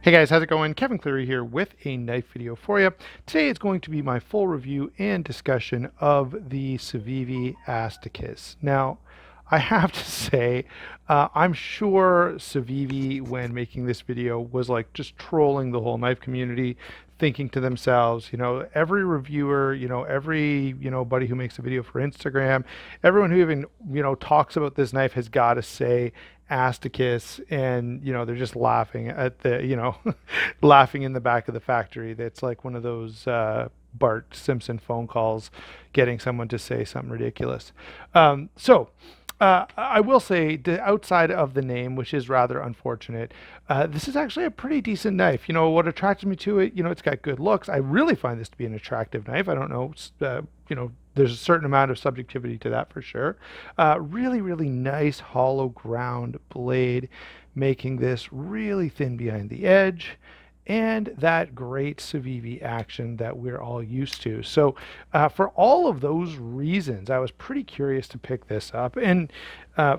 Hey guys, how's it going? Kevin Cleary here with a knife video for you. Today it's going to be my full review and discussion of the Civivi Asticus. Now, I have to say, I'm sure Civivi, when making this video, was like just trolling the whole knife community, thinking to themselves, every reviewer, every, buddy who makes a video for Instagram, everyone who even, talks about this knife has got to say Asticus, and they're just laughing at the laughing in the back of the factory. That's like one of those Bart Simpson phone calls getting someone to say something ridiculous. I will say, outside of the name, which is rather unfortunate, this is actually a pretty decent knife. What attracted me to it, it's got good looks. I really find this to be an attractive knife. I don't know, there's a certain amount of subjectivity to that for sure. Really, really nice hollow ground blade, making this really thin behind the edge, and that great Civivi action that we're all used to. So for all of those reasons, I was pretty curious to pick this up. And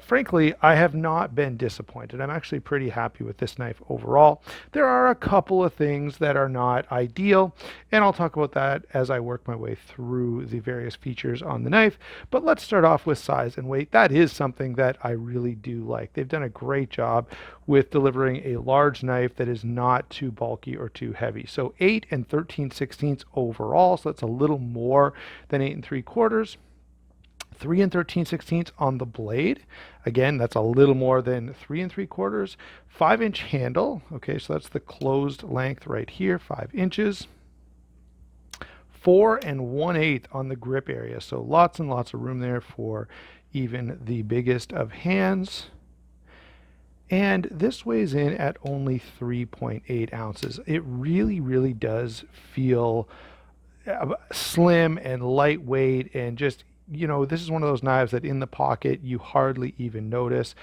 frankly, I have not been disappointed. I'm actually pretty happy with this knife overall. There are a couple of things that are not ideal, and I'll talk about that as I work my way through the various features on the knife. But let's start off with size and weight. That is something that I really do like. They've done a great job with delivering a large knife that is not too bulky or too heavy. So 8 and 13/16 overall, so that's a little more than 8 3/4. 3 and 13/16 on the blade. Again, that's a little more than 3 3/4. 5-inch handle. Okay, so that's the closed length right here, 5 inches. 4 and 1/8 on the grip area. So lots and lots of room there for even the biggest of hands. And this weighs in at only 3.8 ounces. It really, really does feel slim and lightweight, and just this is one of those knives that in the pocket you hardly even notice,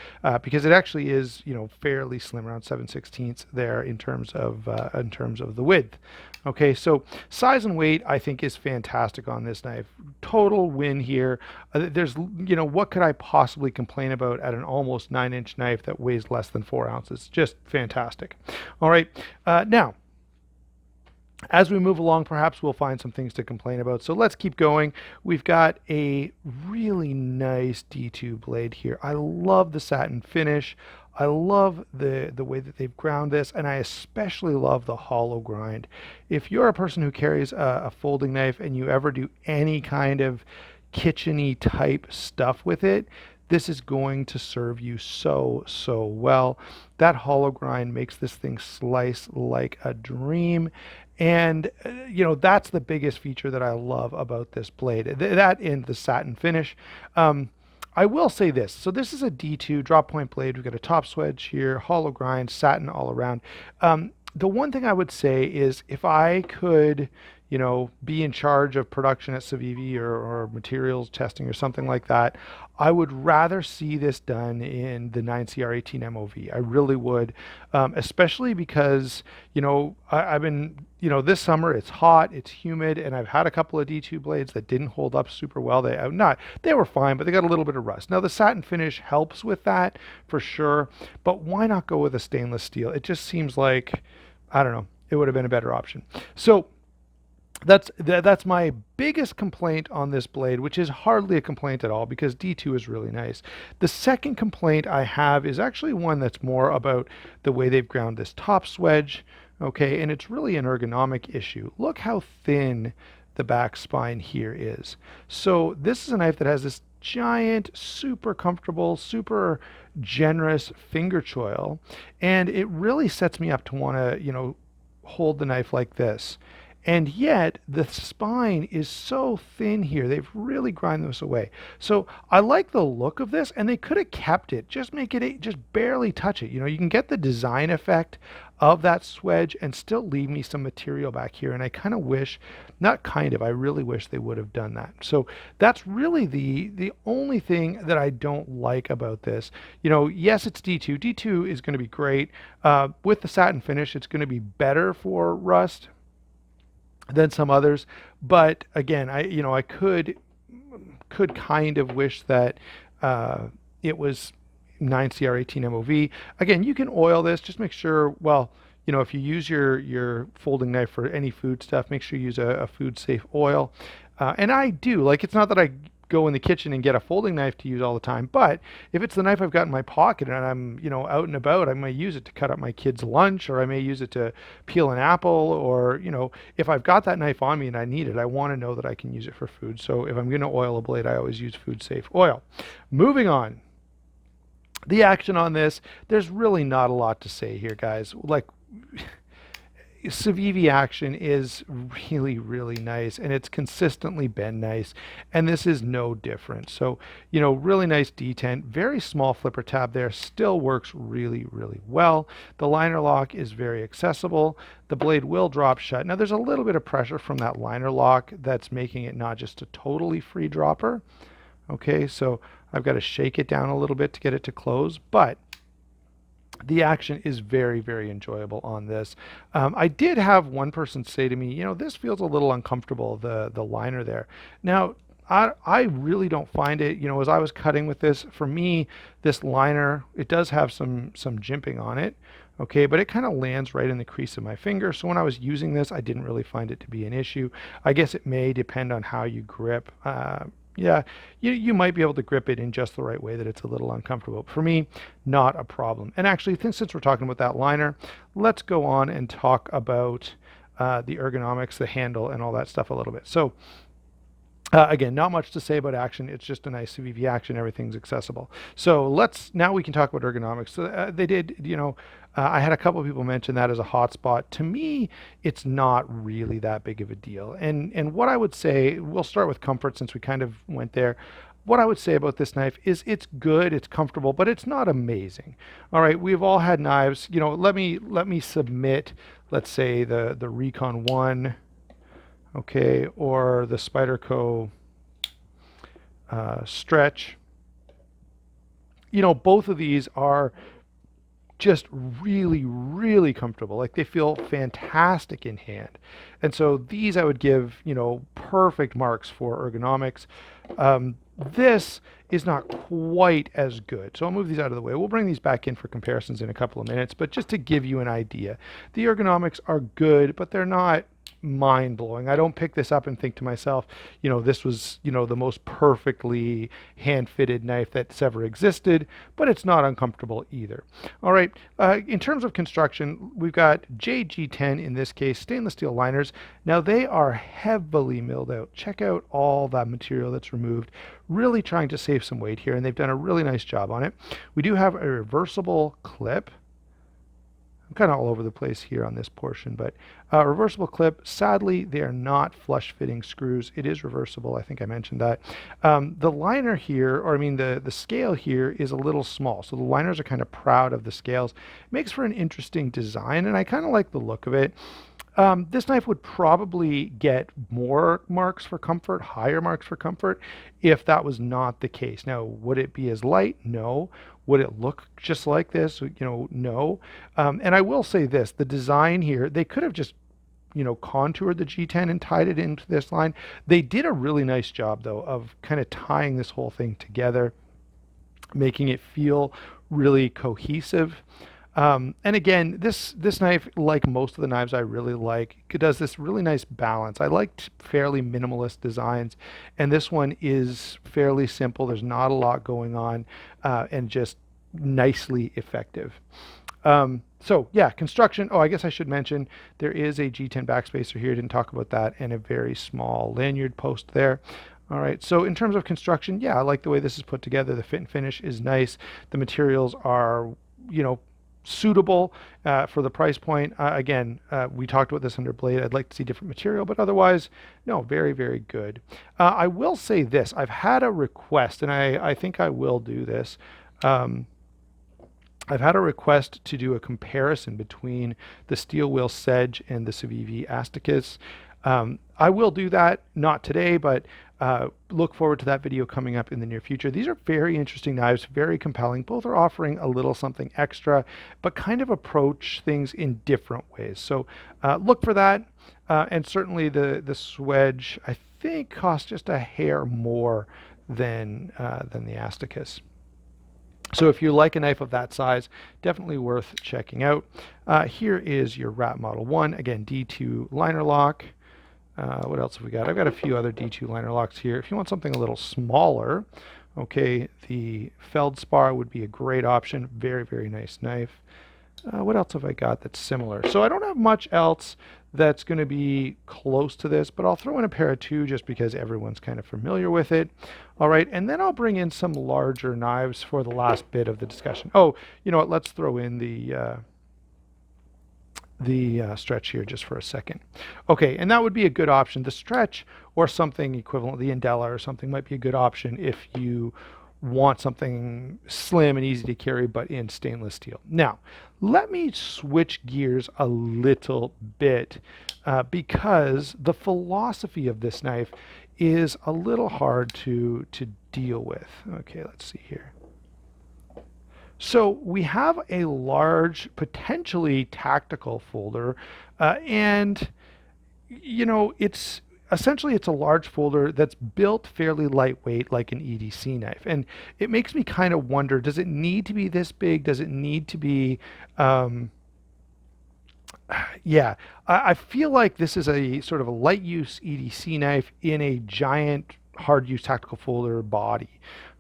because it actually is fairly slim, around 7/16 there in terms of the width. Okay, so size and weight I think is fantastic on this knife. Total win here. There's what could I possibly complain about at an almost 9-inch knife that weighs less than 4 ounces? Just fantastic. All right, now as we move along, perhaps we'll find some things to complain about. So let's keep going. We've got a really nice D2 blade here. I love the satin finish. I love the way that they've ground this, and I especially love the hollow grind. If you're a person who carries a folding knife and you ever do any kind of kitchen-y type stuff with it, this is going to serve you so, so well. That hollow grind makes this thing slice like a dream. And, that's the biggest feature that I love about this blade. That and the satin finish. I will say this. So this is a D2 drop point blade. We've got a top swedge here, hollow grind, satin all around. The one thing I would say is, if I could, be in charge of production at Civivi, or materials testing or something like that, I would rather see this done in the 9CR18 MOV. I really would, especially because, I've been, this summer it's hot, it's humid, and I've had a couple of D2 blades that didn't hold up super well. They were fine, but they got a little bit of rust. Now the satin finish helps with that for sure, but why not go with a stainless steel? It just seems like, I don't know, it would have been a better option. So that's my biggest complaint on this blade, which is hardly a complaint at all because D2 is really nice. The second complaint I have is actually one that's more about the way they've ground this top swedge. Okay, and it's really an ergonomic issue. Look how thin the back spine here is. So this is a knife that has this giant, super comfortable, super generous finger choil, and it really sets me up to want to, hold the knife like this. And yet the spine is so thin here. They've really grinded this away. So I like the look of this, and they could have kept it. Just make it, just barely touch it. You can get the design effect of that swedge and still leave me some material back here. And I kind of wish, not kind of, I really wish they would have done that. So that's really the only thing that I don't like about this. Yes, it's D2. D2 is going to be great. With the satin finish, it's going to be better for rust than some others, but again, I could kind of wish that it was 9CR18 MOV. Again, you can oil this, just make sure, well, if you use your folding knife for any food stuff, make sure you use a food safe oil. And I do, like, it's not that I go in the kitchen and get a folding knife to use all the time, but if it's the knife I've got in my pocket and I'm, out and about, I may use it to cut up my kid's lunch, or I may use it to peel an apple, or, if I've got that knife on me and I need it, I want to know that I can use it for food. So if I'm going to oil a blade, I always use food safe oil. Moving on. The action on this, there's really not a lot to say here, guys. Like, Civivi action is really, really nice, and it's consistently been nice, and this is no different. So, really nice detent, very small flipper tab there, still works really, really well. The liner lock is very accessible. The blade will drop shut. Now, there's a little bit of pressure from that liner lock that's making it not just a totally free dropper. Okay, so I've got to shake it down a little bit to get it to close, but the action is very, very enjoyable on this. I did have one person say to me, this feels a little uncomfortable, the liner there. Now, I really don't find it, as I was cutting with this, for me, this liner, it does have some jimping on it, okay, but it kind of lands right in the crease of my finger. So when I was using this, I didn't really find it to be an issue. I guess it may depend on how you grip. Yeah, you might be able to grip it in just the right way that it's a little uncomfortable. For me, not a problem. And actually, since we're talking about that liner, let's go on and talk about the ergonomics, the handle, and all that stuff a little bit. So again, not much to say about action. It's just a nice Civivi action. Everything's accessible. So now we can talk about ergonomics. So they did, I had a couple of people mention that as a hotspot. To me, it's not really that big of a deal. And what I would say, we'll start with comfort since we kind of went there. What I would say about this knife is it's good, it's comfortable, but it's not amazing. All right, we've all had knives. Let me submit, let's say the Recon 1. Okay, or the Spyderco Stretch. Both of these are just really, really comfortable. Like, they feel fantastic in hand. And so these I would give, perfect marks for ergonomics. This is not quite as good. So I'll move these out of the way. We'll bring these back in for comparisons in a couple of minutes, but just to give you an idea, the ergonomics are good, but they're not mind-blowing. I don't pick this up and think to myself, this was, the most perfectly hand-fitted knife that's ever existed, but it's not uncomfortable either. All right, in terms of construction, we've got JG10, in this case, stainless steel liners. Now, they are heavily milled out. Check out all that material that's removed. Really trying to save some weight here, and they've done a really nice job on it. We do have a reversible clip. I'm kind of all over the place here on this portion, but reversible clip. Sadly, they are not flush fitting screws. It is reversible. I think I mentioned that. The liner here, or I mean the scale here, is a little small. So the liners are kind of proud of the scales. It makes for an interesting design, and I kind of like the look of it. This knife would probably get more marks for comfort, higher marks for comfort, if that was not the case. Now, would it be as light? No. Would it look just like this? No. And I will say this, the design here, they could have just, contoured the G10 and tied it into this line. They did a really nice job, though, of kind of tying this whole thing together, making it feel really cohesive. And again, this knife, like most of the knives I really like, does this really nice balance. I liked fairly minimalist designs, and this one is fairly simple. There's not a lot going on, and just nicely effective. So yeah, construction. Oh, I guess I should mention there is a G10 backspacer here. Didn't talk about that, and a very small lanyard post there. All right, so in terms of construction, yeah, I like the way this is put together. The fit and finish is nice. The materials are, suitable for the price point. Again, we talked about this under blade. I'd like to see different material, but otherwise, no, very, very good. I will say this. I've had a request, and I think I will do this. I've had a request to do a comparison between the steel wheel Sedge and the Civivi Asticus. I will do that, not today, but look forward to that video coming up in the near future. These are very interesting knives, very compelling. Both are offering a little something extra, but kind of approach things in different ways. So look for that. And certainly the Swedge, I think, costs just a hair more than the Asticus. So if you like a knife of that size, definitely worth checking out. Here is your Rat Model 1. Again, D2 liner lock. What else have we got? I've got a few other D2 liner locks here. If you want something a little smaller, okay, the Feldspar would be a great option. Very, very nice knife. What else have I got that's similar? So I don't have much else that's going to be close to this, but I'll throw in a pair of two just because everyone's kind of familiar with it. All right, and then I'll bring in some larger knives for the last bit of the discussion. Oh, you know what? Let's throw in the stretch here just for a second. Okay, and that would be a good option. The stretch or something equivalent, the Indela or something might be a good option if you want something slim and easy to carry but in stainless steel. Now, let me switch gears a little bit because the philosophy of this knife is a little hard to deal with. Okay, let's see here. So we have a large, potentially tactical folder, and you know, it's essentially it's a large folder that's built fairly lightweight like an EDC knife. And it makes me kind of wonder, does it need to be this big? Does it need to be, um, yeah, I feel like this is a sort of a light use EDC knife in a giant hard use tactical folder body.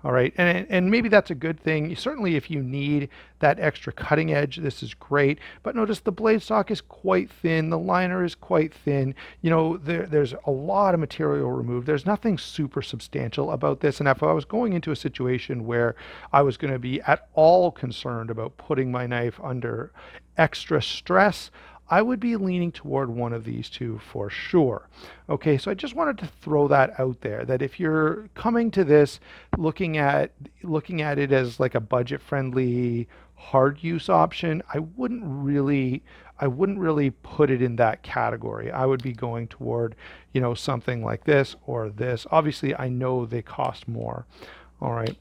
All right, and maybe that's a good thing. Certainly, if you need that extra cutting edge, this is great. But notice the blade stock is quite thin. The liner is quite thin. You know, there's a lot of material removed. There's nothing super substantial about this. And if I was going into a situation where I was going to be at all concerned about putting my knife under extra stress, I would be leaning toward one of these two for sure. Okay, so I just wanted to throw that out there, that if you're coming to this looking at it as like a budget-friendly hard use option, I wouldn't really put it in that category. I would be going toward, you know, something like this or this. Obviously, I know they cost more. All right.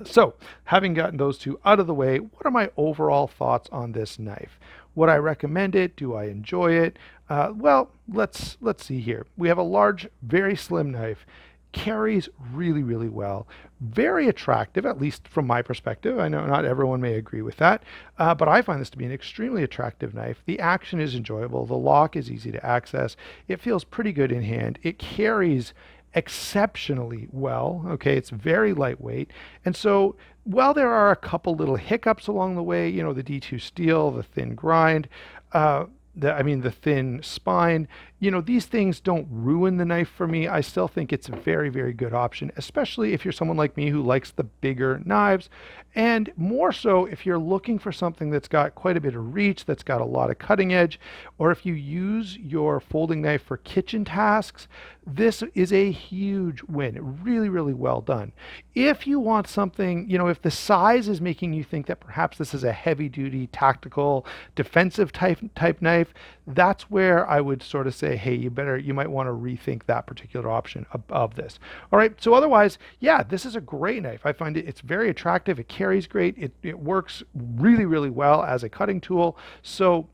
So, having gotten those two out of the way, what are my overall thoughts on this knife? Would I recommend it? Do I enjoy it? Well, let's see here. We have a large, very slim knife, carries really, really well, very attractive, at least from my perspective. I know not everyone may agree with that, but I find this to be an extremely attractive knife. The action is enjoyable. The lock is easy to access. It feels pretty good in hand. It carries exceptionally well. Okay, it's very lightweight. And so while there are a couple little hiccups along the way, you know, the D2 steel, the thin grind, the thin spine, you know, these things don't ruin the knife for me. I still think it's a very, very good option, especially if you're someone like me who likes the bigger knives. And more so if you're looking for something that's got quite a bit of reach, that's got a lot of cutting edge, or if you use your folding knife for kitchen tasks, this is a huge win. Really, really well done. If you want something, you know, if the size is making you think that perhaps this is a heavy duty, tactical, defensive type knife, that's where I would sort of say, hey, you might want to rethink that particular option of this. All right. So otherwise, yeah, this is a great knife. I find it's very attractive. It carries great. It works really, really well as a cutting tool. So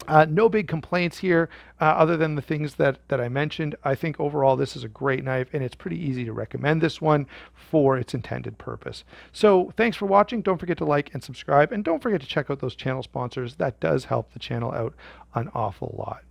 no big complaints here other than the things that I mentioned. I think overall this is a great knife and it's pretty easy to recommend this one for its intended purpose. So thanks for watching. Don't forget to like and subscribe, and don't forget to check out those channel sponsors. That does help the channel out an awful lot.